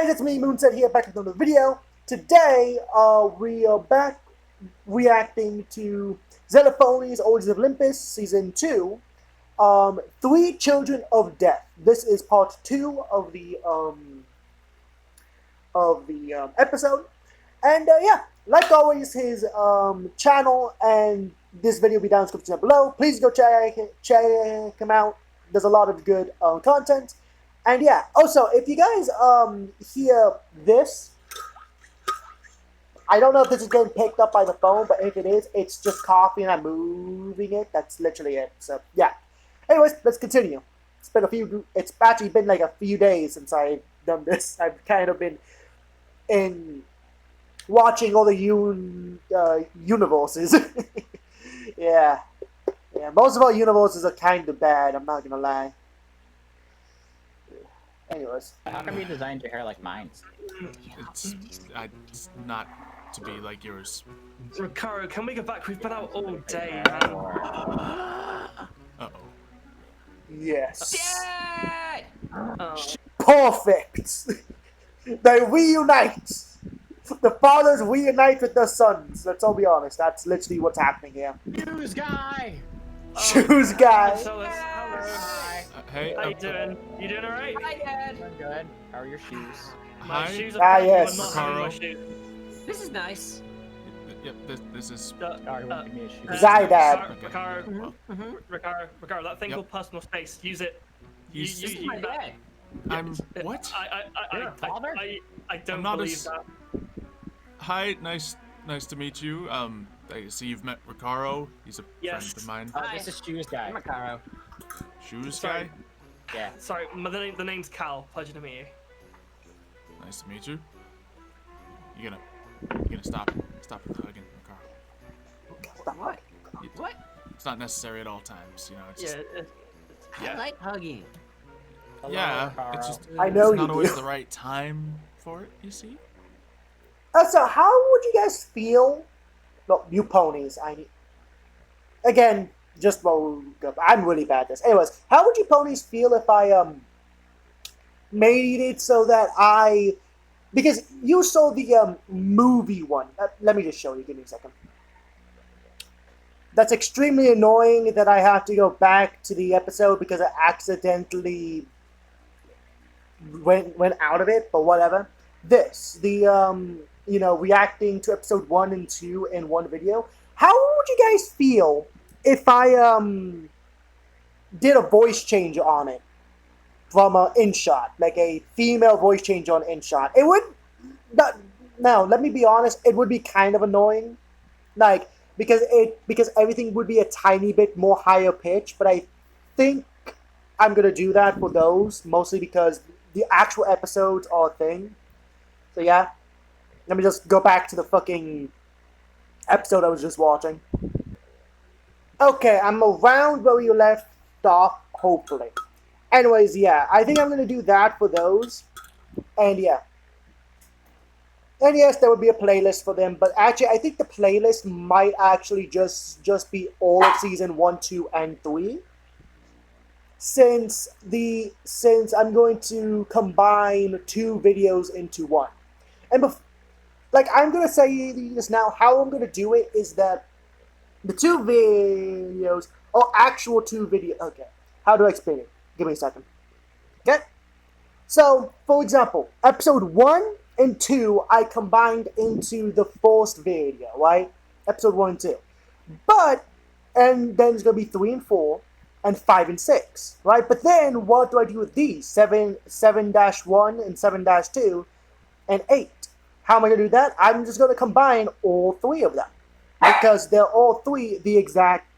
guys, it's me, Moonset here, back with another video. Today, we are back reacting to Xylophonys, Origins of Olympus, Season 2, Three Children of Death. This is part 2 of the episode. And, yeah, like always, his channel and this video will be down in the description below. Please go check him out. There's a lot of good content. And yeah, also, if you guys hear this, I don't know if this is getting picked up by the phone, but if it is, it's just coffee and I'm moving it. That's literally it. So yeah. Anyways, let's continue. It's actually been like a few days since I've done this. I've kind of been watching all the universes. Yeah. Most of our universes are kind of bad. I'm not gonna lie. Anyways. How come you designed your hair like mine? It's not to be like yours. Ricardo, can we go back? We've been out all day, man. Uh-oh. Yes. Dad! Oh. Perfect. They reunite. The fathers reunite with their sons. Let's all be honest. That's literally what's happening here. Shoes guy! Shoes guy. So Hey. how you doing? You doing alright? Hi, Dad! I'm good. How are your shoes? My Hi. shoes Ah, are yes. not having my shoes. This is nice. Yep. This is. Sorry, won't give me a shoe. Zydad. Ricardo, Ricardo, that thing called personal space. Use it. He's. This is my dad. I'm. What? You're a father? I don't I'm not believe that. Hi. Nice to meet you. I see you've met Ricardo. He's a Yes. friend of mine. Oh, this is shoes guy. I'm a Caro. Shoes Sorry. guy. Yeah. Sorry, the name's Cal. Pleasure to meet you. Nice to meet you. You gonna stop with hugging Ricardo. What? What? It's not necessary at all times. You know. It's just, I like hugging. yeah. Ricardo. It's just. I know it's not you always do. the right time for it. You see. So how would you guys feel? No, you ponies. Again, just roll up. I'm really bad at this. Anyways, how would you ponies feel if I made it so that because you saw the movie one. Let me just show you. Give me a second. That's extremely annoying that I have to go back to the episode because I accidentally went out of it. But whatever. Reacting to episode 1 and 2 in one video. How would you guys feel if I did a voice change on it from InShot, like a female voice change on InShot? It would. Now, let me be honest. It would be kind of annoying, like because everything would be a tiny bit more higher pitch. But I think I'm gonna do that for those, mostly because the actual episodes are a thing. So yeah. Let me just go back to the fucking episode I was just watching. Okay, I'm around where you left off, hopefully. Anyways, yeah, I think I'm going to do that for those. And yeah. And yes, there would be a playlist for them. But actually, I think the playlist might actually just be all of Season 1, 2, and 3. Since I'm going to combine 2 videos into one. And I'm going to say this now, how I'm going to do it is that the 2 videos are actual 2 videos. Okay, how do I explain it? Give me a second. Okay? So, for example, episode 1 and 2, I combined into the first video, right? Episode 1 and 2. And then it's going to be 3 and 4, and 5 and 6, right? But then, what do I do with these? 7-1 and 7-2, and 8. How am I going to do that? I'm just going to combine all 3 of them. Because they're all 3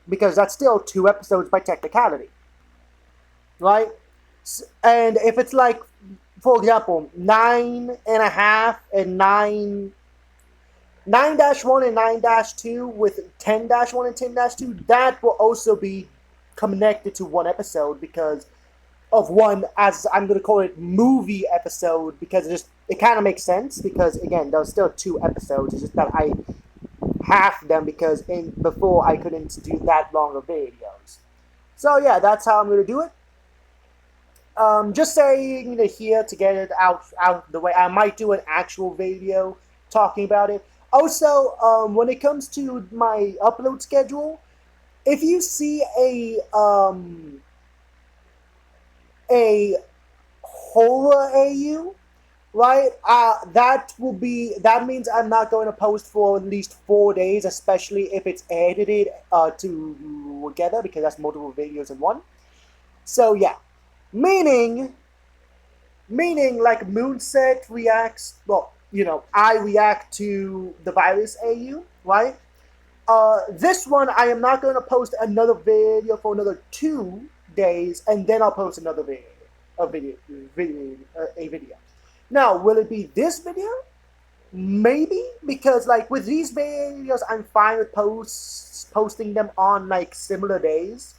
because that's still 2 episodes by technicality. Right? And if it's like, for example, 9.5 and 9-1 and 9-2 with 10-1 and 10-2, that will also be connected to one episode because of one, as I'm going to call it, movie episode, because it kind of makes sense, because again, there's still 2 episodes. It's just that I half them because before I couldn't do that long of videos. So yeah, that's how I'm going to do it. just saying here to get it out of the way. I might do an actual video talking about it. Also, when it comes to my upload schedule, if you see a horror AU, right? That means I'm not going to post for at least 4 days, especially if it's edited together, because that's multiple videos in one. So yeah, meaning like Moonset reacts. Well, I react to the virus AU, right? This one I am not going to post another video for another 2 days, and then I'll post another video. Now, will it be this video? Maybe, because like with these videos, I'm fine with posting them on like similar days.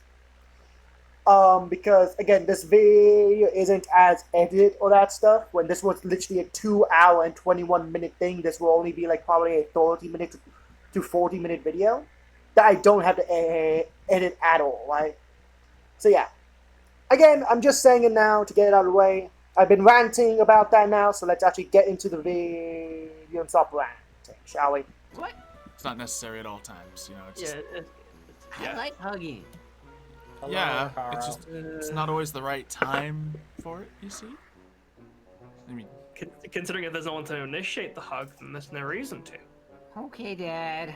Because again, this video isn't as edited or that stuff. When this was literally a 2-hour and 21-minute thing, this will only be like probably a 30-minute to 40-minute video that I don't have to edit at all, right? So yeah. Again, I'm just saying it now to get it out of the way. I've been ranting about that now, so let's actually get into the video and stop ranting, shall we? What? It's not necessary at all times, It's just, I like hugging. Hello, yeah, Carl. it's not always the right time for it. You see? I mean, Considering if there's no one to initiate the hug, then there's no reason to. Okay, Dad.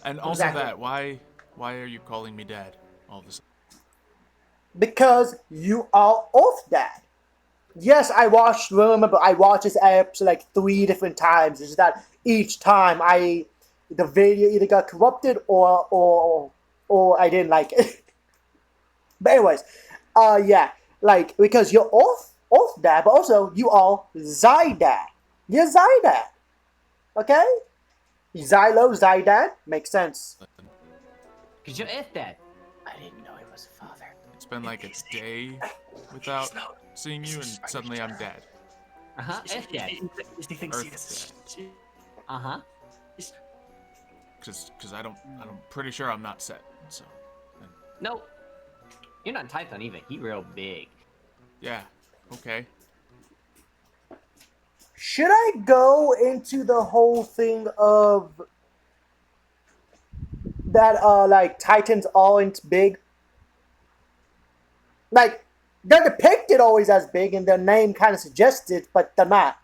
and also Exactly. that why are you calling me dad all of a sudden? Because you are off that. Yes, I watched this episode like 3 different times. It's just that each time the video either got corrupted or I didn't like it. But anyways, yeah, like because you're off that, but also you are Zydad. You're Zydad. Okay? Zydad makes sense. Cause you're if Dad. I didn't know he was a father. It's been like a day without seeing you, and suddenly I'm dead. If Dad. He thinks he Earth is. Because I'm pretty sure I'm not set. So, Nope. You're not Typhon either. He real big. yeah, okay. Should I go into the whole thing of that like Titans aren't big? Like they're depicted always as big and their name kind of suggests it, but they're not.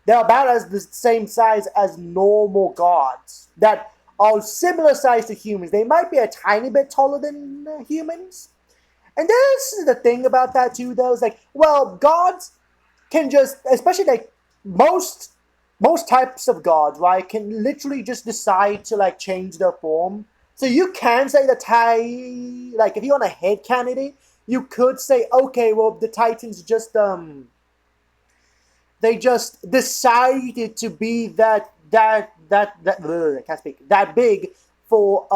They're about as the same size as normal gods that are similar size to humans. They might be a tiny bit taller than humans. And this is the thing about that too, though, is like, well, gods can just, especially like most types of gods, right, can literally just decide to like change their form. So you can say the like if you want a head candidate, you could say, okay, well the Titans just they just decided to be that I can't speak, that big for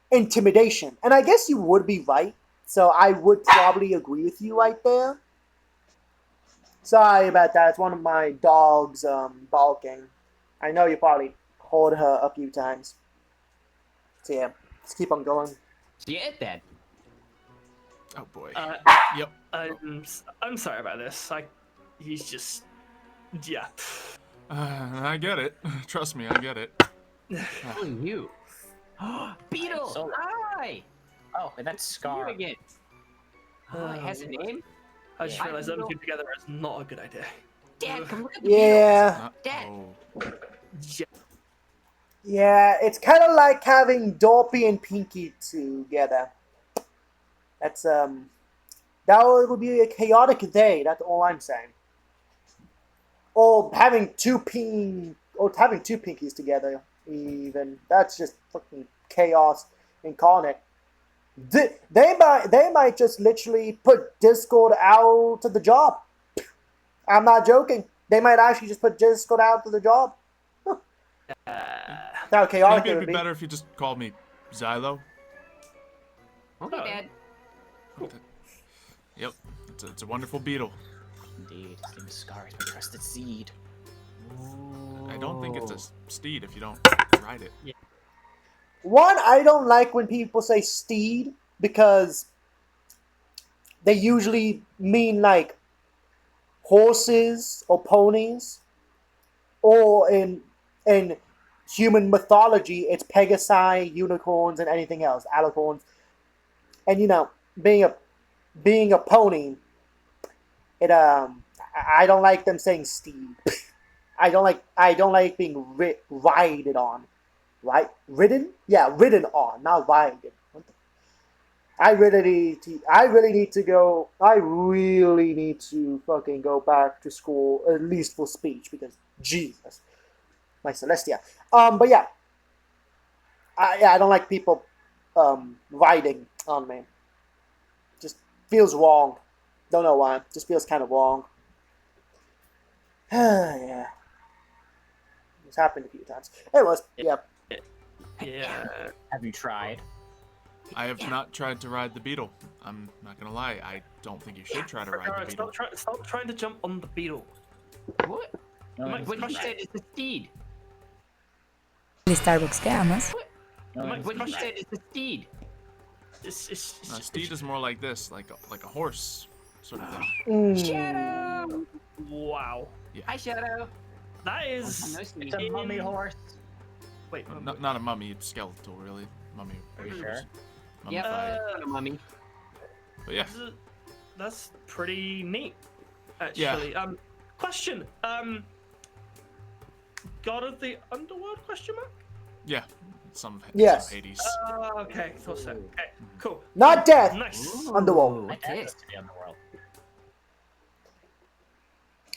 intimidation. And I guess you would be right. So I would probably agree with you right there. Sorry about that. It's one of my dogs barking. I know you probably heard her a few times. So yeah, let's keep on going. So you're if Dad. Oh boy. Yep. I'm sorry about this. He's just, yeah. I get it. Trust me, I get it. Who are you? Beetle! So- Hi! Oh, and that's Scar. You again. Oh, it has a name? I just Yeah. realized them two together is not a good idea. Dad, come look at the beetle. Yeah, Dad. Oh. Yeah. yeah. It's kind of like having Dorpy and Pinky together. That's that would be a chaotic day. That's all I'm saying. Or having two Pinkies together, even that's just fucking chaos incarnate. They might just literally put Discord out of the job. I'm not joking. They might actually just put Discord out of the job. How chaotic Maybe it it'd would be be. better if you just called me Xylo. Okay, Dad. Yep, it's a wonderful beetle. Indeed, his name is Scar. He's my trusted seed. I don't think it's a steed if you don't ride it. One, I don't like when people say steed because they usually mean like horses or ponies, or in human mythology, it's Pegasi, unicorns, and anything else, alicorns. And being a pony, I don't like them saying steed. I don't like being ridden on, right? Ridden? Yeah, ridden on, not ridden. I really need to go. I really need to fucking go back to school, at least for speech, because Jesus, my Celestia. But yeah, I don't like people riding on me. Just feels wrong. Don't know why. Just feels kind of wrong. Yeah, it's happened a few times. Anyways, yeah. Yeah. Have you tried? I have not tried to ride the beetle. I'm not gonna lie. I don't think you should try to ride the Alright, beetle. stop trying to jump on the beetle. What? No, Mike, What you said is the steed. Starbucks, ¿qué amas? What you said is the steed. Steed is more like this, like a horse sort of thing. Shadow! Wow. Hi, Shadow. That is. Nice to meet It's a you. mummy horse. Wait. Not a mummy, it's skeletal, really. Mummy. Are you sure? Yep, Mummified. mummy. But yeah. That's pretty neat, actually. Question. God of the Underworld? Question mark. Yeah. Some Yes. Hades. Okay, thought so. Okay, cool. Not death. Nice. Underworld. What's That this? is to the underworld.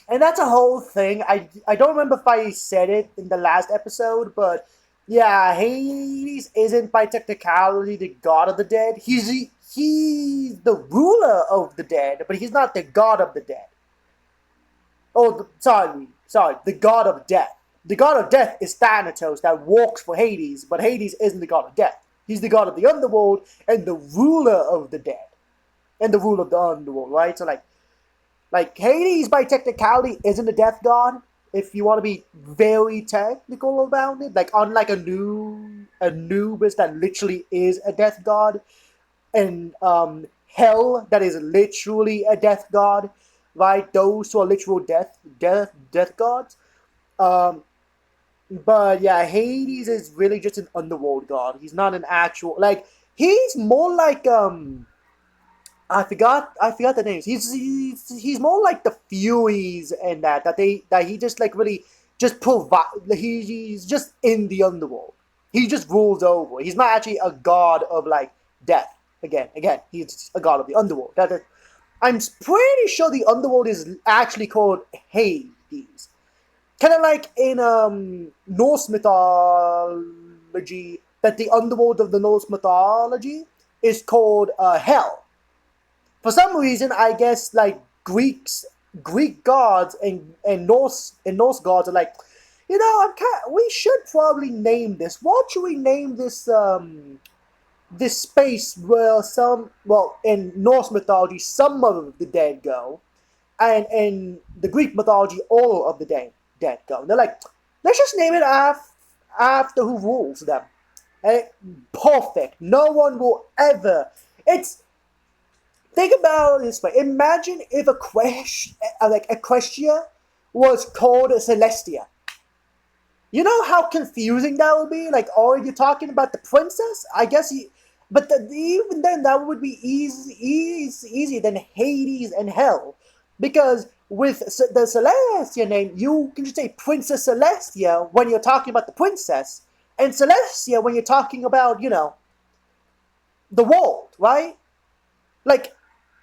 And that's a whole thing. I don't remember if I said it in the last episode, but yeah, Hades isn't by technicality the god of the dead. He's the ruler of the dead, but he's not the god of the dead. Oh, sorry, the god of death. The god of death is Thanatos that walks for Hades, but Hades isn't the god of death. He's the god of the underworld and the ruler of the dead. And the ruler of the underworld, right? So like Hades by technicality isn't a death god, if you want to be very technical about it. Like unlike Anubis that literally is a death god, and Hell that is literally a death god, right? Those who are literal death gods. But yeah, Hades is really just an underworld god. He's not an actual, like, he's more like I forgot the names. He's more like the Furies and that he just like really just provide. He's just in the underworld. He just rules over. He's not actually a god of like death. Again, he's a god of the underworld. I'm pretty sure the underworld is actually called Hades. Kind of like in Norse mythology, that the underworld of the Norse mythology is called Hell. For some reason, I guess like Greek gods and Norse gods are like, we should probably name this. What should we name this this space where in Norse mythology some of the dead go, and in the Greek mythology all of the dead go. And they're like, let's just name it after who rules them. Perfect. No one will ever. Think about it this way. Imagine if Equestria was called Celestia. You know how confusing that would be? Like, oh, you're talking about the princess? I guess even then that would be easier than Hades and Hell. Because with the Celestia name, you can just say Princess Celestia when you're talking about the princess, and Celestia when you're talking about, the world, right? Like,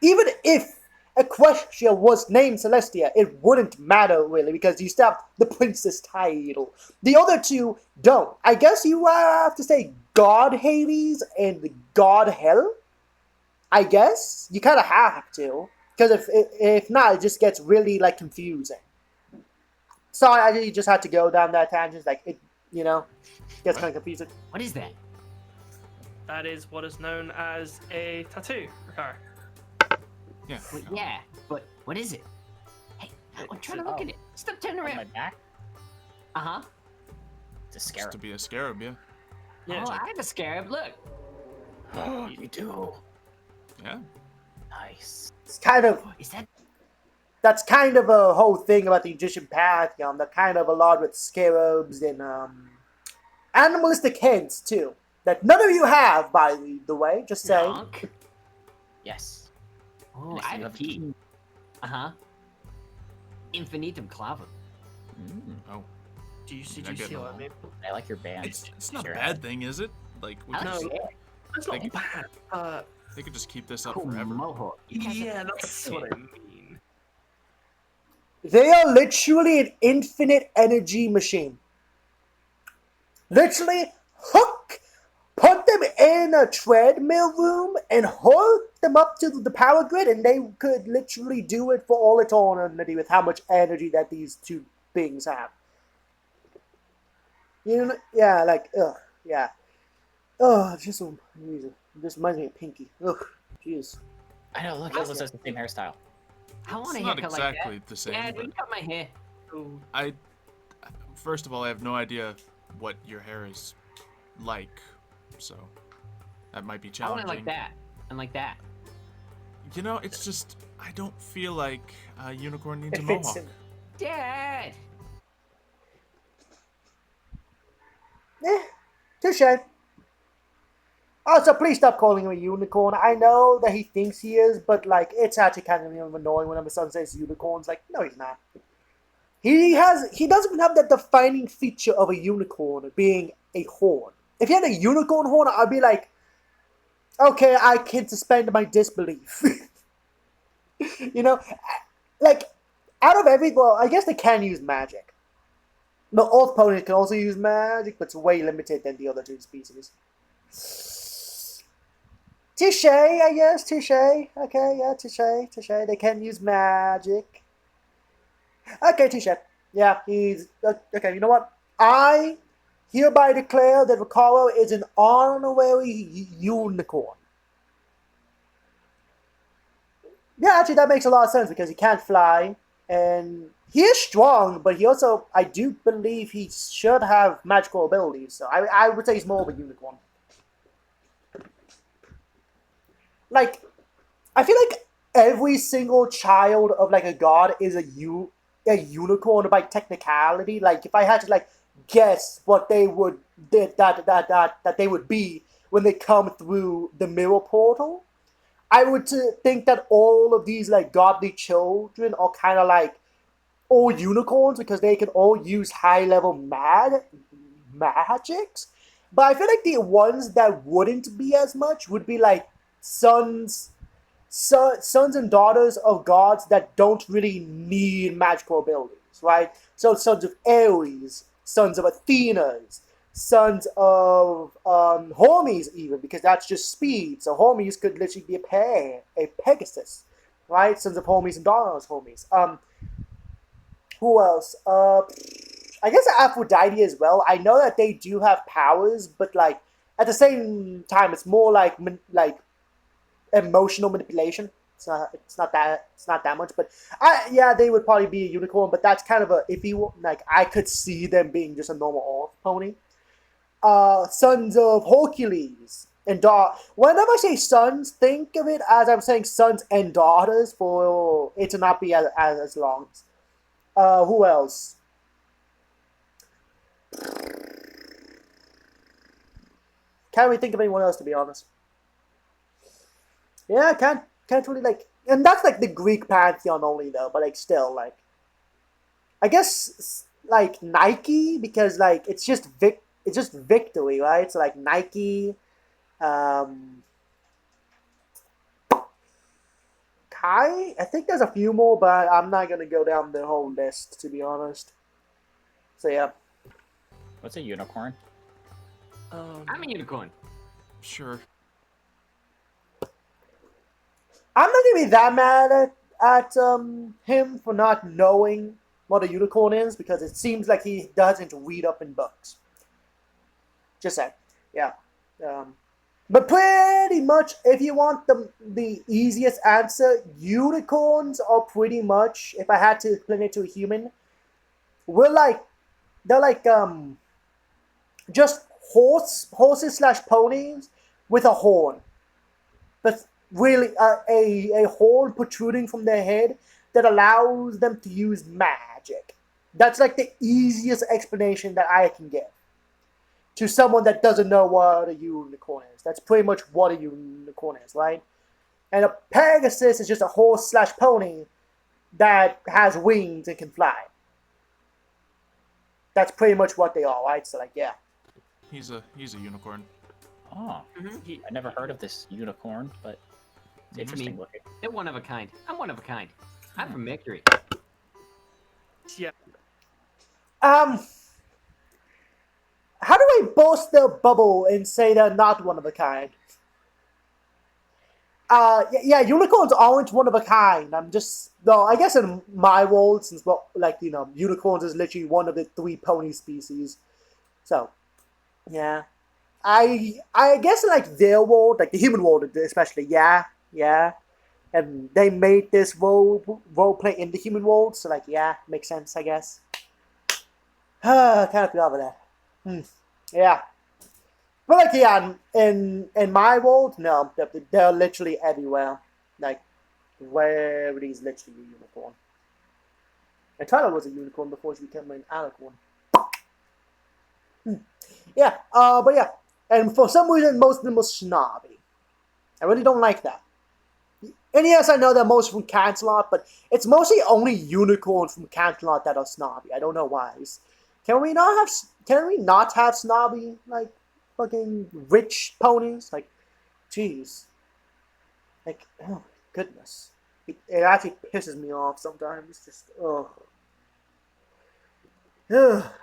even if Equestria was named Celestia, it wouldn't matter really, because you still have the princess title. The other two don't. I guess you have to say God Hades and God Hell. I guess you kind of have to, because if not, it just gets really like confusing. So I just had to go down that tangent. Like it, gets kind of confusing. What is that? That is what is known as a tattoo, Ricard. Yeah. Well, yeah, but what is it? Hey, I'm trying to look at it. Stop turning On my around. back? Uh-huh. It's a Just scarab. to be a scarab, yeah. Yeah. Oh, I have a scarab. Look. Oh, you do. Yeah. Nice. It's kind of Is that? that's kind of a whole thing about the Egyptian pantheon. They're kind of a lot with scarabs and animalistic hints too that none of you have, by the way. Just saying. Nonk? Yes. Oh, Nice, I you have have a key. Infinitum clavum. Oh, Did I you get see it what all. I mean? I like your band. it's not a Sure. bad thing, is it? Like we I could like just, your hair. That's not Thank you. bad. they could just keep this up Cool forever. mohawk. You guys Yeah, have that's hair. what I mean. They are literally an infinite energy machine. Literally, put them in a treadmill room and hook them up to the power grid, and they could literally do it for all eternity with how much energy that these two beings have. You know, yeah, like, yeah. Just reminds me of Pinky. Ugh, jeez. I know. Look, Elvis has the same hairstyle. I want It's a not haircut exactly like that. the same, Dad, will but you cut my hair? Oh, first of all, I have no idea what your hair is like, so that might be I want challenging. it like that. And like that. You know, it's just I don't feel like a unicorn needs a It fits mohawk. him. Dad! Touche. Also, please stop calling him a unicorn. I know that he thinks he is, but like, it's actually kind of annoying when my son says unicorns. Like, no, he's not. He doesn't even have that defining feature of a unicorn being a horn. If he had a unicorn horn, I'd be like, okay, I can suspend my disbelief. You know, like, out of well, I guess they can use magic. The Earth ponies can also use magic, but it's way limited than the other two species. Touche, I guess. Touche. Okay, yeah, touche. They can use magic. Okay, touche. Yeah, he's... Okay, you know what? I hereby declare that Ricardo is an honorary unicorn. Yeah, actually, that makes a lot of sense because he can't fly. And he is strong, but he also... I do believe he should have magical abilities. So I would say he's more of a unicorn. Like, I feel like every single child of like a god is a unicorn by technicality. Like, if I had to like guess what they would that they would be when they come through the mirror portal, I would think that all of these like godly children are kind of like all unicorns because they can all use high level magics. But I feel like the ones that wouldn't be as much would be like sons and daughters of gods that don't really need magical abilities, right? So sons of Ares, sons of Athenas, sons of Hermes even, because that's just speed. So Hermes could literally be a Pegasus, right? Sons of Hermes and daughters of Hermes. Who else? I guess Aphrodite as well. I know that they do have powers, but like at the same time, it's more like emotional manipulation. It's not that much, but yeah, they would probably be a unicorn. But that's kind of a iffy one. Like I could see them being just a normal Earth pony. Sons of Hercules and whenever I say sons, think of it as I'm saying sons and daughters for it to not be as long. Who else? Can't really think of anyone else, to be honest. Yeah, I can't really like, and that's like the Greek pantheon only though. But like still, like, I guess like Nike because like it's just victory, right? So like Nike, Kai. I think there's a few more, but I'm not gonna go down the whole list to be honest. So yeah. What's a unicorn? I'm a unicorn. Sure. I'm not gonna be that mad at him for not knowing what a unicorn is because it seems like he doesn't read up in books. Just saying, yeah. But pretty much, if you want the easiest answer, unicorns are pretty much, if I had to explain it to a human, they're like just horses / ponies with a horn. But really a horn protruding from their head that allows them to use magic. That's like the easiest explanation that I can give to someone that doesn't know what a unicorn is. That's pretty much what a unicorn is, right? And a Pegasus is just a horse/pony that has wings and can fly. That's pretty much what they are, right? So, like, yeah. He's a unicorn. Oh, I never heard of this unicorn, but it's interesting looking. They're one of a kind. I'm one of a kind. I'm from Mercury. Yeah. How do I burst their bubble and say they're not one of a kind? Yeah, unicorns aren't one of a kind. I guess in my world, since, well, like, unicorns is literally one of the 3 pony species. So, yeah. I guess, like, their world, like the human world especially, yeah. And they made this role play in the human world, so, like, yeah, makes sense, I guess. Kind of forgot about that. Yeah. But, like, yeah, in my world, no, they're literally everywhere. Like, everybody's literally a unicorn. And Tyler was a unicorn before she became an alicorn. Yeah, but yeah. And for some reason, most of them are snobby. I really don't like that. And yes, I know they're most from Canterlot, but it's mostly only unicorns from Canterlot that are snobby. I don't know why. Can we not have snobby, like, fucking rich ponies? Like, jeez. Like, oh, goodness. It actually pisses me off sometimes. It's just, ugh.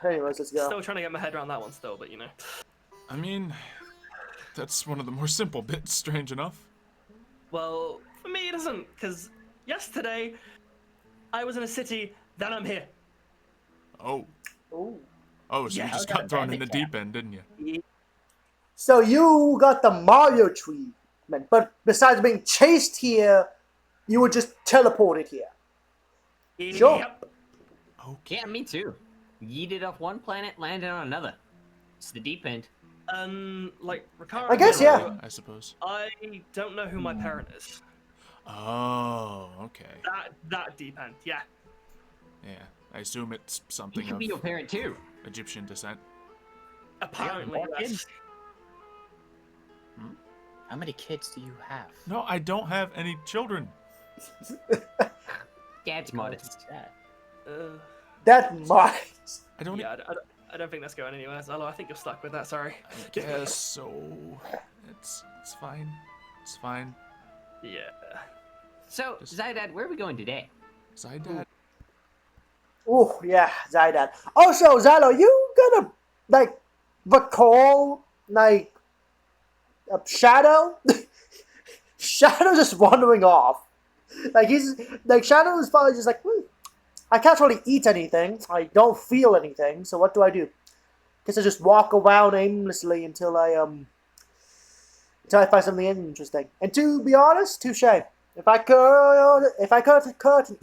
Anyways, let's go. Still trying to get my head around that one still, but I mean, that's one of the more simple bits, strange enough. Well, for me it isn't, because yesterday I was in a city, then I'm here. Oh. Ooh. Oh, so Yeah, you just I got got thrown in the handicap. deep end, didn't you? So you got the Mario treatment, but besides being chased here, you were just teleported here. Sure. Yep. Okay. Yeah, me too. Yeeted off one planet, landed on another. It's the deep end. Like, Ricaro, I guess, yeah. I suppose. I don't know who my parent is. Oh, okay. That deep end, yeah. Yeah, I assume it's He something could of be your parent too. Egyptian descent. Apparently, walk in. yes. How many kids do you have? No, I don't have any children. Dad's modest. Sad. That might. I don't. Yeah, I don't think that's going anywhere. Zalo, I think you're stuck with that. Sorry. I guess so. It's fine. It's fine. Yeah. So, Zydad, where are we going today? Zydad. Oh, yeah, Zydad. Also, Zylo, you gonna, like, recall, like, a Shadow? Shadow just wandering off. Shadow is probably just like, I can't really eat anything. I don't feel anything, so what do I do? Guess I just walk around aimlessly until I find something interesting. And to be honest, touche. If I could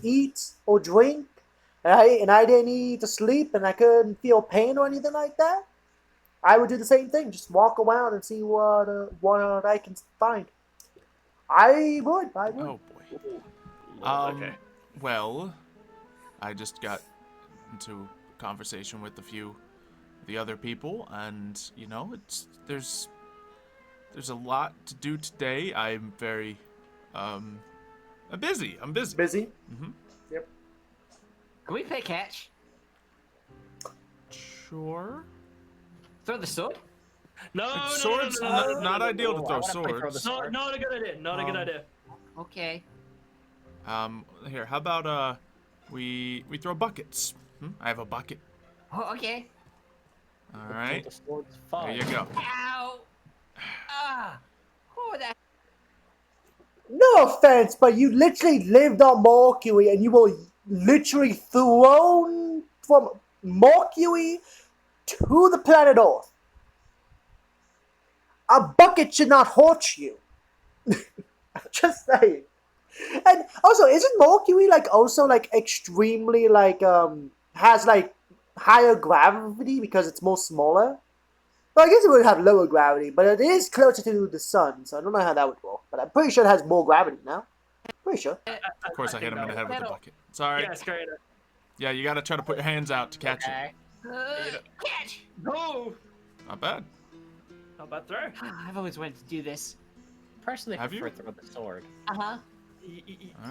eat or drink, and I didn't need to sleep, and I couldn't feel pain or anything like that, I would do the same thing. Just walk around and see what I can find. I would. Oh boy. Okay. Well, I just got into a conversation with a few of the other people, and there's a lot to do today. I'm very I'm busy. Busy? Mm-hmm. Yep. Can we play catch? Sure. Throw the sword? No, Swords no. not ideal to I throw wanna play throw the swords. sword. Not a good idea. Not a good idea. Okay. Here, how about we throw buckets? I have a bucket. Oh, okay. All right. The sword's There fun. you go. Ow! Ah! Oh, that. No offense, but you literally lived on Mercury, and you were literally thrown from Mercury to the planet Earth. A bucket should not hurt you. I'm just saying. And also, isn't Mercury also extremely has higher gravity because it's more smaller? Well, I guess it would have lower gravity, but it is closer to the sun, so I don't know how that would work. But I'm pretty sure it has more gravity now. Pretty sure. Of course, I hit him in the head with the That'll- bucket. Sorry. Yeah, straight enough. Yeah, you gotta try to put your hands out to catch it. Okay. Catch! No! Not bad. Not bad throw. I've always wanted to do this. Personally, I Have you? prefer throw the sword. Uh-huh.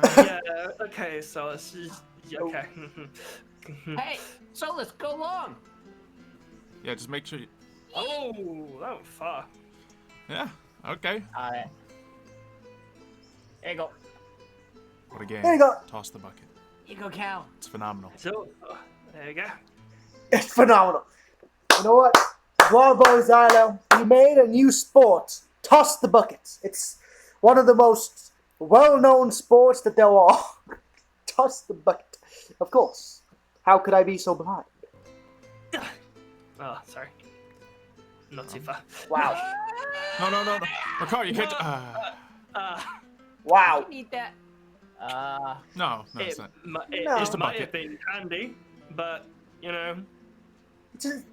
Alright. Yeah, okay, so let's just... yeah, okay. Hey, Solus, go long! Yeah, just make sure you... Oh, that went far. Yeah, okay. There you go. What a game. There you go. Toss the bucket. You go, Cal. It's phenomenal. So, there you go. It's phenomenal. You know what? Bravo, Xylo. You made a new sport. Toss the buckets. It's one of the most well-known sports that there are. Toss the bucket. Of course. How could I be so blind? Oh, sorry. Not too far. Wow. No. Ricard, you can't... Wow. You need that. No, It, it's not. No. it Just a might bucket. have been handy, but, you know, fine.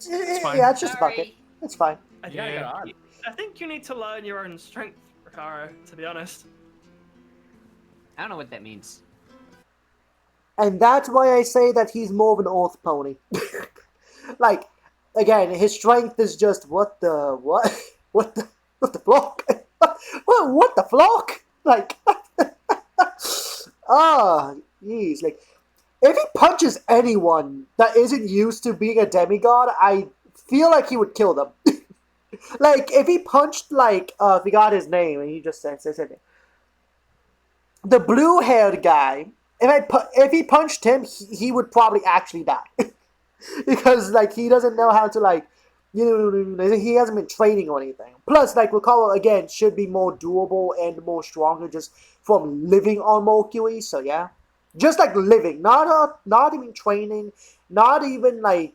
Yeah, it's just a Sorry. bucket. It's fine. I, You gotta Yeah. get on. I think you need to learn your own strength, Ricaro, to be honest. I don't know what that means. And that's why I say that he's more of an Earth pony. Like, again, his strength is just what the flock? what the flock? Like, jeez, like, if he punches anyone that isn't used to being a demigod, I feel like he would kill them. Like, if he punched, like, I forgot his name, and he just said it. The blue-haired guy, if he punched him, he would probably actually die. Because, like, he doesn't know how to, like, he hasn't been training or anything. Plus, like, Recall, again, should be more doable and more stronger just from living on Mercury, so yeah. Just, like, living. Not even training, not even, like,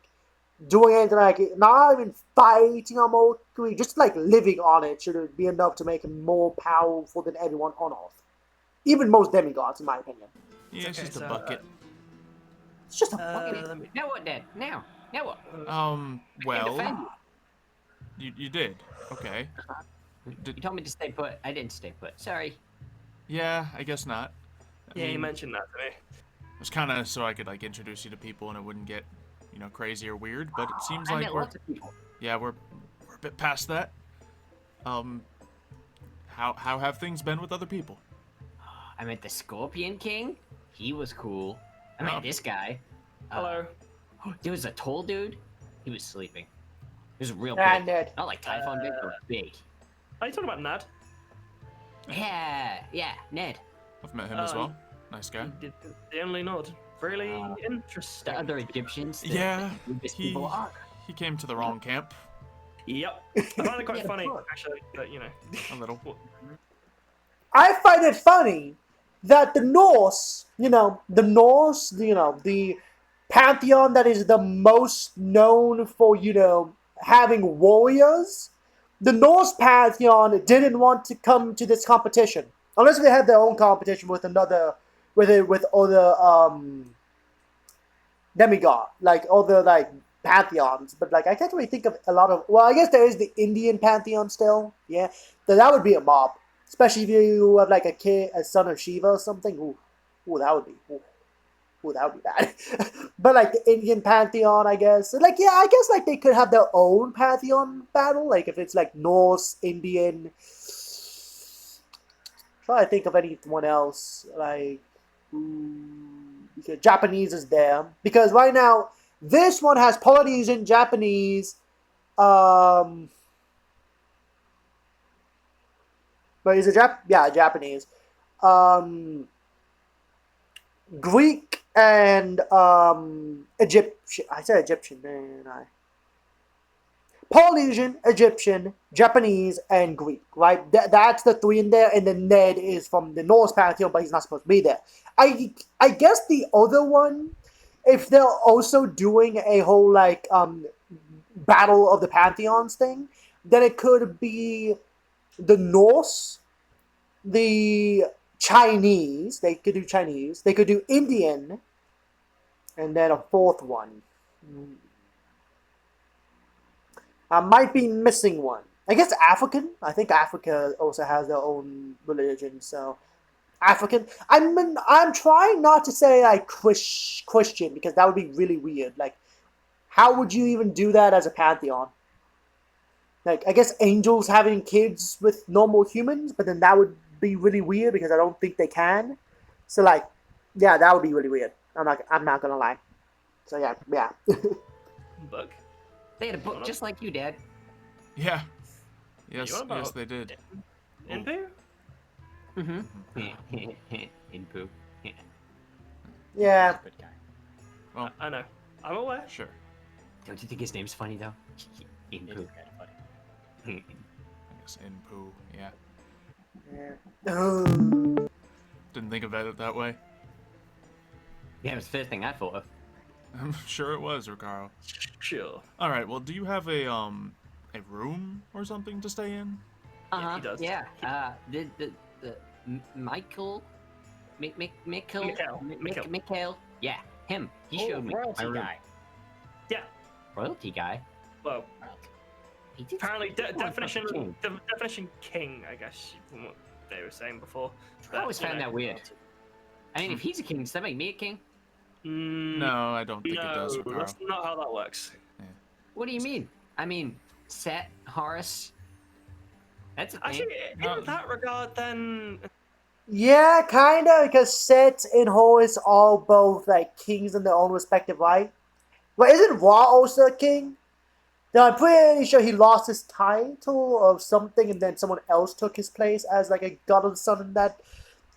doing anything like it, not even fighting on Mercury, just, like, living on it should be enough to make him more powerful than everyone on Earth. Even most demigods, in my opinion. Yeah, it's Okay, just a so, bucket. It's just a bucket. Let me... Now what, Dad? Now what? Well, defend you did. Okay. You told me to stay put. I didn't stay put. Sorry. Yeah, I guess not. I Yeah, you mean, mentioned that to me. it was kind of so I could, like, introduce you to people and it wouldn't get, crazy or weird, but it seems I like met lots of people. we're a bit past that. How have things been with other people? I met the Scorpion King. He was cool. I Oh. met this guy. Hello. There was a tall dude. He was sleeping. He was real Nah, big. Ned. Not like Typhon big, but big. Are you talking about Nad? Yeah, Ned. I've met him as well. Nice guy. The only nod. Really The interesting. other Egyptians. the Yeah, Olympus he people are. he came to the wrong camp Yep. I find it quite Yeah, funny, of course. actually, but, you know. a little. I find it funny that the Norse, the pantheon that is the most known for, having warriors, the Norse pantheon didn't want to come to this competition. Unless they had their own competition with other demigod, like other, like, pantheons. But, like, I can't really think of a lot of, well, I guess there is the Indian pantheon still, yeah. That would be a mob. Especially if you have, like, a son of Shiva or something. Ooh, that would be bad. But, like, the Indian pantheon, I guess. Like, yeah, I guess, like, they could have their own pantheon battle. Like, if it's, like, Norse, Indian. Try to think of anyone else. Like, Japanese is there. Because right now, this one has Polynesian, Japanese, but is it Japanese, Greek and Egyptian. I said Egyptian, didn't I? Polynesian, Egyptian, Japanese, and Greek. Right, that's the three in there, and then Ned is from the Norse pantheon, but he's not supposed to be there. I guess the other one, if they're also doing a whole, like, battle of the pantheons thing, then it could be the Norse, the Chinese. They could do Chinese. They could do Indian, and then a fourth one. I might be missing one. I guess African. I think Africa also has their own religion. So African. I'm trying not to say like Christian because that would be really weird. Like, how would you even do that as a pantheon? Like, I guess angels having kids with normal humans, but then that would be really weird because I don't think they can. So like, yeah, that would be really weird. I'm not gonna lie. So yeah. Book. They had a book just like you, Dad. Yeah. Yes, You about- yes, they did. Inpu? Mm-hmm. In poo. Yeah. Good guy. Well, I know. I'm aware. sure. Don't you think his name's funny though? In It is poo. kind of funny. I guess in poo. Yeah. Yeah. Didn't think about it that way. Yeah, it was the first thing I thought of. I'm sure it was, Ricardo. Sure. All right. Well, do you have a room or something to stay in? Yeah, he does. Yeah. Michael. Mikhail. Yeah, him. He showed me royalty my room. guy. Yeah. Royalty guy. Well, Royalty. He did apparently definition king. definition king, I guess, from what they were saying before. I always found that weird. Royalty. I mean, if he's a king, does that make me a king? No, I don't think it does, No, Ricardo. that's not how that works. What do you mean? I mean, Set, Horus. That's a thing. Actually, in that regard, then Yeah, kinda, because Set and Horus are both like kings in their own respective right. But isn't Ra also a king? No, I'm pretty sure he lost his title or something, and then someone else took his place as like a god of the sun in that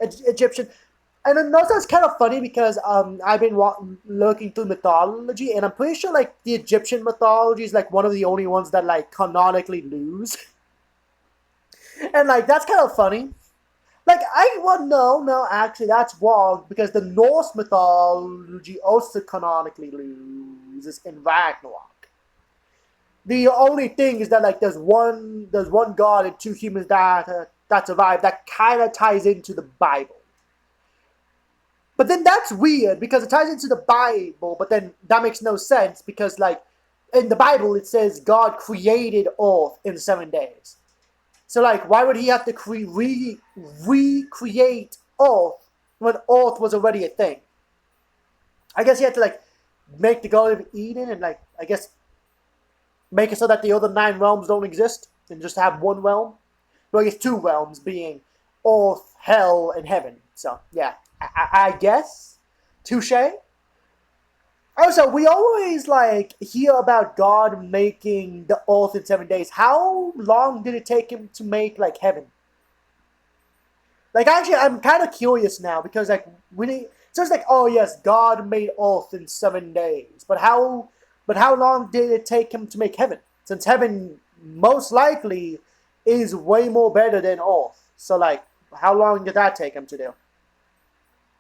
Egyptian. And then also it's kind of funny because I've been looking through mythology, and I'm pretty sure like the Egyptian mythology is like one of the only ones that like canonically lose. And like that's kind of funny. Like no, actually that's wrong because the Norse mythology also canonically loses in Ragnarok. The only thing is that like there's one god and two humans that survive that kind of ties into the Bible. But then that's weird because it ties into the Bible, but then that makes no sense because like in the Bible it says God created Earth in 7 days. So like why would he have to recreate Earth when Earth was already a thing? I guess he had to like make the Garden of Eden and like I guess make it so that the other 9 realms don't exist and just have one realm. Well, I guess 2 realms being Earth, Hell, and Heaven. So yeah. I guess. Touche. Also, we always like hear about God making the earth in 7 days. How long did it take him to make like heaven? Like actually, I'm kind of curious now because like so it's like, oh yes, God made earth in 7 days, but how long did it take him to make heaven? Since heaven most likely is way more better than earth. So like, how long did that take him to do?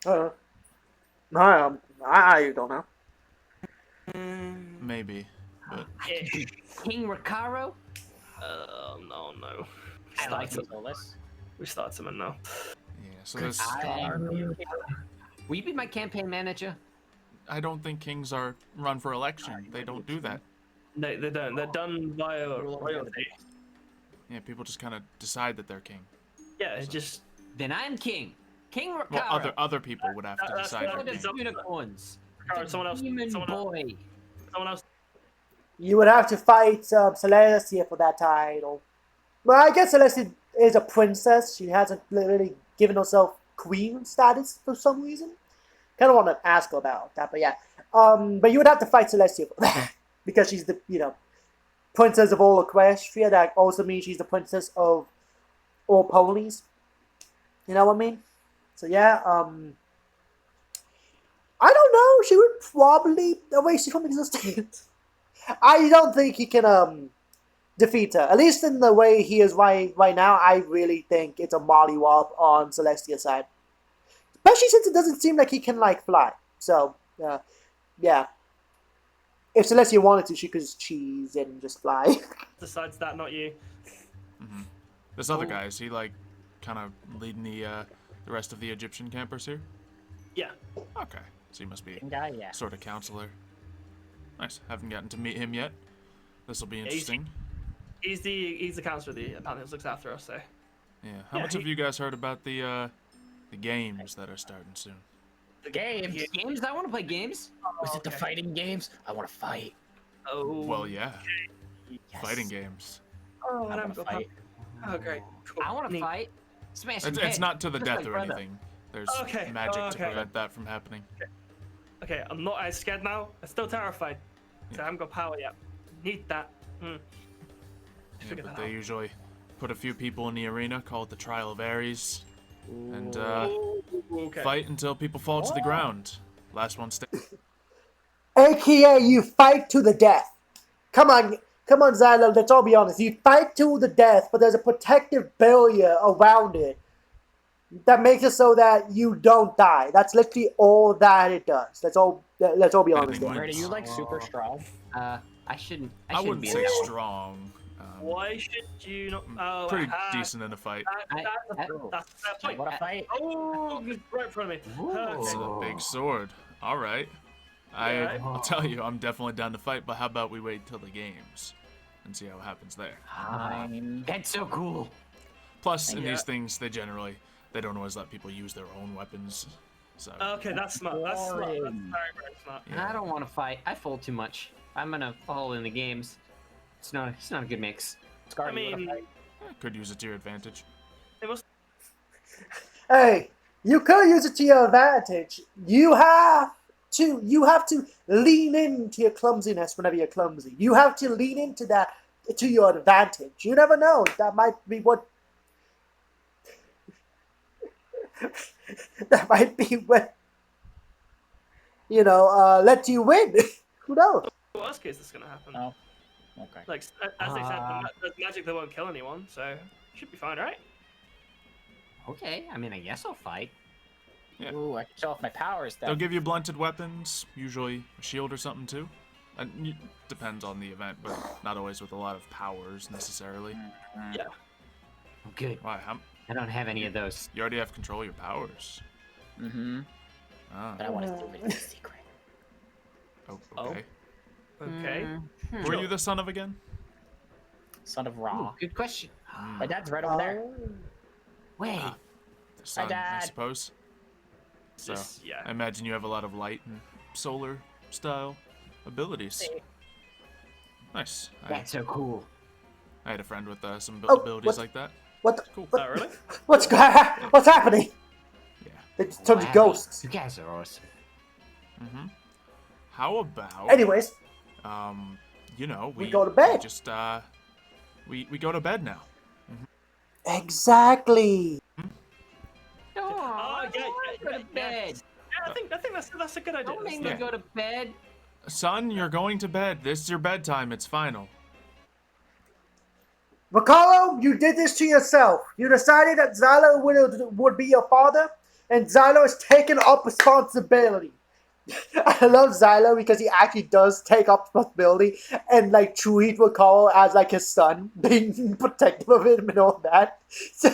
I don't know. Maybe, but King Ricaro? no. I like it. We start something now. yeah. So this, Will you be my campaign manager? I don't think kings are run for election. They don't do that. No, they don't. They're done via royalty. Yeah, people just kind of decide that they're king. Yeah, it's just Then I'm king. King Ricaro. Well, other people would have to That's decide. not- Lord they're of king. unicorns. someone else. Demon Someone else. boy. Someone else. You would have to fight Celestia for that title. Well, I guess Celestia is a princess. She hasn't really given herself queen status for some reason. Kind of want to ask her about that, but yeah. But you would have to fight Celestia for that because she's the princess of all Equestria. That also means she's the princess of all ponies. You know what I mean? So yeah. I don't know. She would probably erase you from existence. I don't think he can defeat her. At least in the way he is right now, I really think it's a mollywop on Celestia's side. Especially since it doesn't seem like he can like fly. So yeah. If Celestia wanted to, she could just cheese and just fly. Besides that, not you. Mm-hmm. This other guy, is he like kind of leading the rest of the Egyptian campers here? Yeah. Okay, so he must be Guy, yeah. sort of counselor. Nice. Haven't gotten to meet him yet. This will be interesting. He's the counselor the panel looks after us. So Yeah. How much have you guys heard about the games that are starting soon? The games. Games? I want to play games. Was it the fighting games? I want to fight. Oh. Well, yeah. Yes. Fighting games. Oh, I want to fight. Oh, great. Cool. I want to Neat. fight. Smash some It's heads. not to the Just death like or brother. anything. There's Okay, magic to okay. prevent that from happening. Okay, I'm not as scared now. I'm still terrified. So I haven't got power yet. Need that. Yeah, Figure but that they out. usually put a few people in the arena, call it the Trial of Ares, and Okay. fight until people fall to the ground. Last one standing. AKA, you fight to the death. Come on, Xylo, let's all be honest. You fight to the death, but there's a protective barrier around it that makes it so that you don't die. That's literally all that it does. Let's all be honest. Anything There. Wait, are you like super strong? I shouldn't. I shouldn't wouldn't be say that. strong. Why should you not? Oh, Pretty decent in a fight. That's that point. What a fight! Oh, it's right in front of me. It's Okay. a big sword. All right. I'll tell you, I'm definitely down to fight, but how about we wait till the games and see how it happens there? Fine. That's so cool. Plus, in Yeah. these things, they don't always let people use their own weapons. So Okay, that's smart. That's smart. That's very, very smart. Yeah. I don't want to fight. I fold too much. I'm gonna fall in the games. It's not a good mix. Scar, I you wanna mean, fight? could use it to your advantage. it was. Hey, you could use it to your advantage. You have to lean into your clumsiness whenever you're clumsy. You have to lean into that to your advantage. You never know. That might be what. That might be what. Let you win. Who knows? Worst case that's gonna happen. Oh, okay. Like as they said, there's magic that won't kill anyone, so should be fine, right? Okay. I mean, I guess I'll fight. Yeah. Ooh, I can show off my powers then. They'll give you blunted weapons, usually a shield or something too. And depends on the event, but not always with a lot of powers necessarily. Yeah. Oh, good. Why? I don't have any of those. You already have control of your powers. Mm-hmm. Ah, But I want to do it in secret. okay. Okay. Who are you the son of again? Son of Ooh, Ra. good question. My dad's right over there. Wait. Ah. The sun, I Dad. suppose. So, Just, yeah. I imagine you have a lot of light and solar style abilities. Nice. That's so cool. I had a friend with some Oh, abilities what- like that. What? The, Cool. what Oh, really? what's happening? Yeah. It's turned to Wow. ghosts. You guys are awesome. Mm-hmm. How about Anyways, we go to bed. We just we go to bed now. exactly. Oh, yeah, go to bed. Yeah, I think that's a good idea. Don't make Yeah. me go to bed. Son, you're going to bed. This is your bedtime. It's final. Ricardo, you did this to yourself. You decided that Xylo would be your father, and Xylo has taken up responsibility. I love Xylo because he actually does take up responsibility and treat Ricardo as his son, being protective of him and all that. So,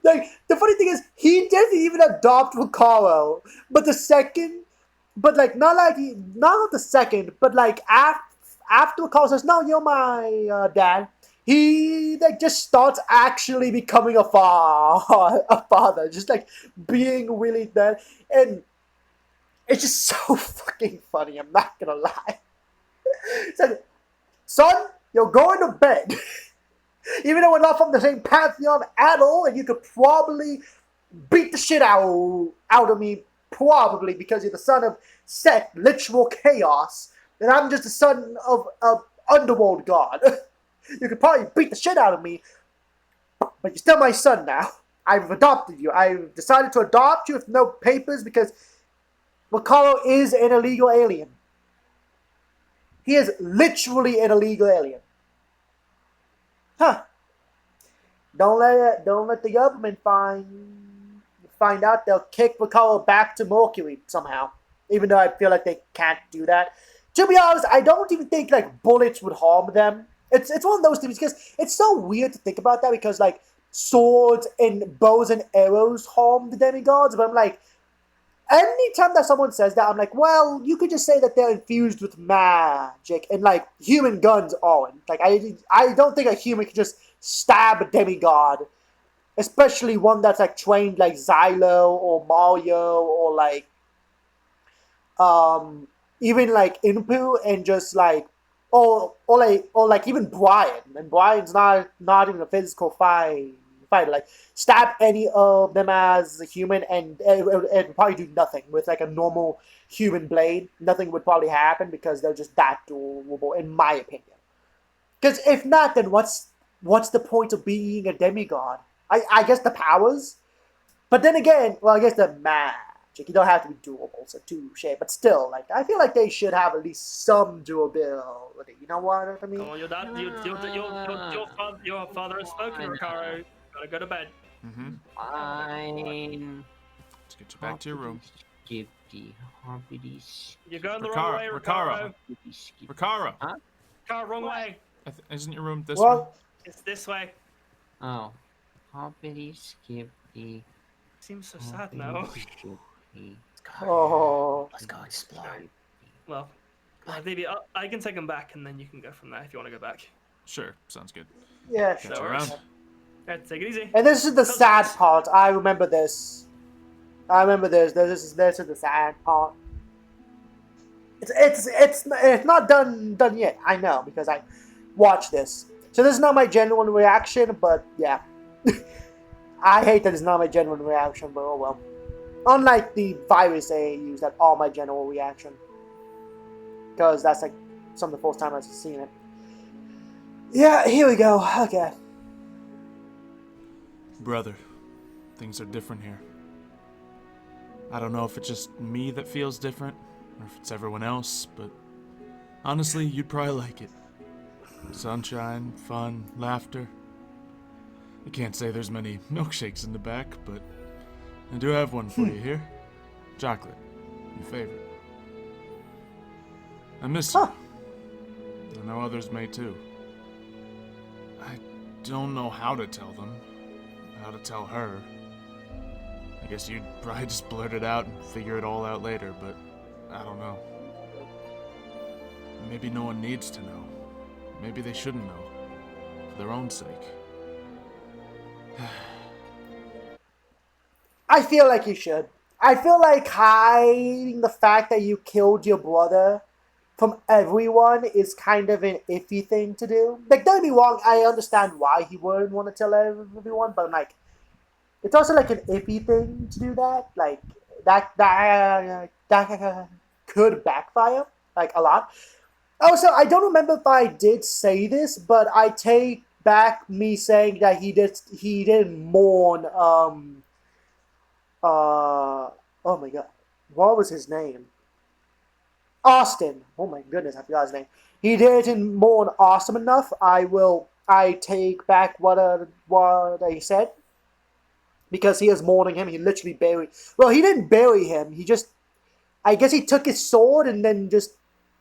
the funny thing is, he didn't even adopt Ricardo, but the second, not the second, but after Ricardo says, "No, you're my dad." He just starts actually becoming a father, just being really that, and it's just so fucking funny. I'm not gonna lie. It's like, son, you're going to bed, even though we're not from the same pantheon at all, and you could probably beat the shit out of me, probably because you're the son of Set, literal chaos, and I'm just the son of underworld god. You could probably beat the shit out of me, but you're still my son now. I've adopted you. I've decided to adopt you with no papers because Ricardo is an illegal alien. He is literally an illegal alien. Huh. Don't let the government find out. They'll kick Ricardo back to Mercury somehow. Even though I feel like they can't do that. To be honest, I don't even think bullets would harm them. It's one of those things because it's so weird to think about that because swords and bows and arrows harm the demigods, but I'm anytime that someone says that, I'm like, well, you could just say that they're infused with magic, and like human guns aren't. Like I don't think a human can just stab a demigod, especially one that's like trained like Xylo or Mario or like even like Inpu and just like or like even Brian, and Brian's not even a physical fight like stab any of them as a human and it probably do nothing with like a normal human blade. Nothing would probably happen because they're just that durable, in my opinion. Because if not, then what's the point of being a demigod? I guess the powers, but then again, well, I guess the magic. You don't have to be durable, so touche. But still, like I feel like they should have at least some durability. You know what I mean? Come on, your father has spoken, Ricaro. Gotta go to bed. Mm-hmm. Fine. Let's get you back to your room. Skippy, hoppity, You're going the wrong way, Ricaro. Ricaro. Huh? Ricaro, wrong way. Isn't your room this Well, way? It's this way. Oh, hoppity, skippy. Seems so sad now. Skippy. oh, Let's go explore. Well, maybe I can take him back, and then you can go from there if you want to go back. Sure, sounds good. yeah. Catch you So, around. Alright, take it easy. And this is the sad part. I remember this. This is the sad part. It's not done yet. I know because I watched this. So this is not my genuine reaction, but yeah. I hate that it's not my genuine reaction, but oh well. Unlike the virus they use, that all my genuine reaction. Because that's like some of the first time I've seen it. Yeah, here we go. Okay. Brother, things are different here. I don't know if it's just me that feels different, or if it's everyone else, but honestly, you'd probably like it. Sunshine, fun, laughter. I can't say there's many milkshakes in the back, but I do have one for you here. Chocolate, your favorite. I miss you. I know others may too. I don't know how to tell them. How to tell her. I guess you'd probably just blurt it out and figure it all out later, but I don't know. Maybe no one needs to know. Maybe they shouldn't know. For their own sake. I feel like you should. I feel like hiding the fact that you killed your brother from everyone is kind of an iffy thing to do. Like, don't get me wrong, I understand why he wouldn't want to tell everyone, but like, it's also like an iffy thing to do that. Like, that could backfire, like, a lot. Also, I don't remember if I did say this, but I take back me saying that he didn't mourn, oh my god, what was his name? Austin. Oh my goodness, I forgot his name. He didn't mourn Austin enough. I take back what I said. Because he is mourning him. He literally buried... Well, he didn't bury him. He just... I guess he took his sword and then just...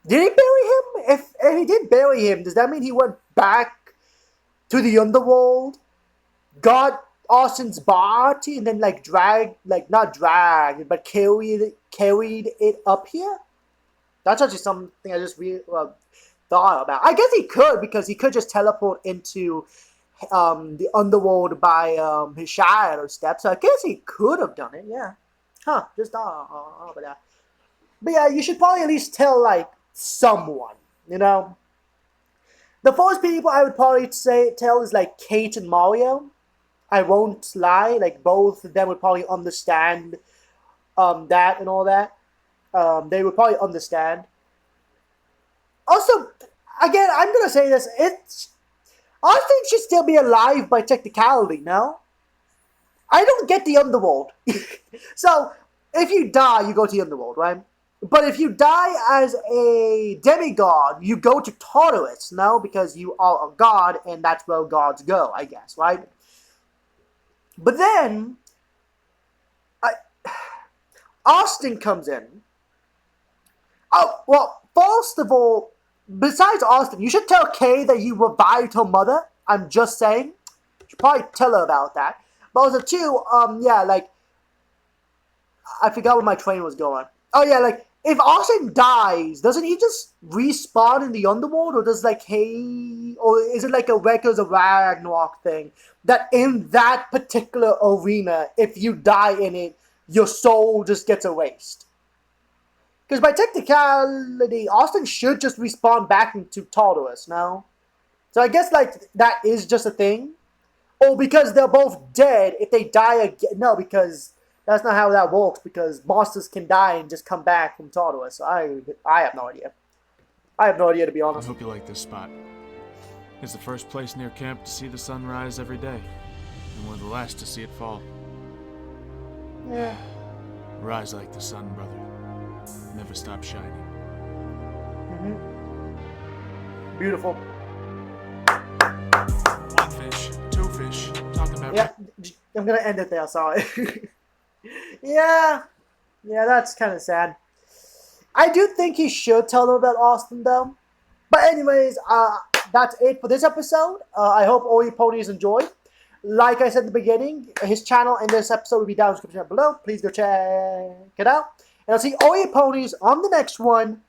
Did he bury him? If he did bury him, does that mean he went back to the underworld? Got Austin's body and then like not dragged, but carried it up here? That's actually something I just thought about. I guess he could, because he could just teleport into the underworld by his shadow step. So I guess he could have done it, yeah. Huh, just but that. But yeah, you should probably at least tell like someone, you know? The first people I would probably tell is like Kate and Mario. I won't lie, like both of them would probably understand that and all that. They would probably understand. Also, again, I'm gonna say this. Austin should still be alive by technicality, no? I don't get the underworld. So, if you die, you go to the underworld, right? But if you die as a demigod, you go to Tartarus, no? Because you are a god, and that's where gods go, I guess, right? But then, Austin comes in. Oh, well, first of all, besides Austin, you should tell Kay that you revived her mother. I'm just saying. You should probably tell her about that. But also, too, yeah, like, I forgot where my train was going. Oh yeah, like if Austin dies, doesn't he just respawn in the underworld, or does like or is it like a Records of Ragnarok thing that in that particular arena, if you die in it, your soul just gets erased? Because by technicality, Austin should just respawn back into Tartarus, no? So I guess like that is just a thing. Or because they're both dead, if they die again, no, because that's not how that works, because monsters can die and just come back from Tartarus. So I have no idea. I have no idea, to be I honest. hope you like this spot. It's the first place near camp to see the sun rise every day, and we're the last to see it fall. Yeah. Rise like the sun, brother. Never stop shining. Mm-hmm. Beautiful. One fish, two fish. Talking about. Yeah, I'm gonna end it there, sorry. Yeah, that's kind of sad. I do think he should tell them about Austin, though. But anyways, that's it for this episode. I hope all you ponies enjoyed. Like I said in the beginning, his channel and this episode will be down in the description below. Please go check it out. And I'll see all you ponies on the next one.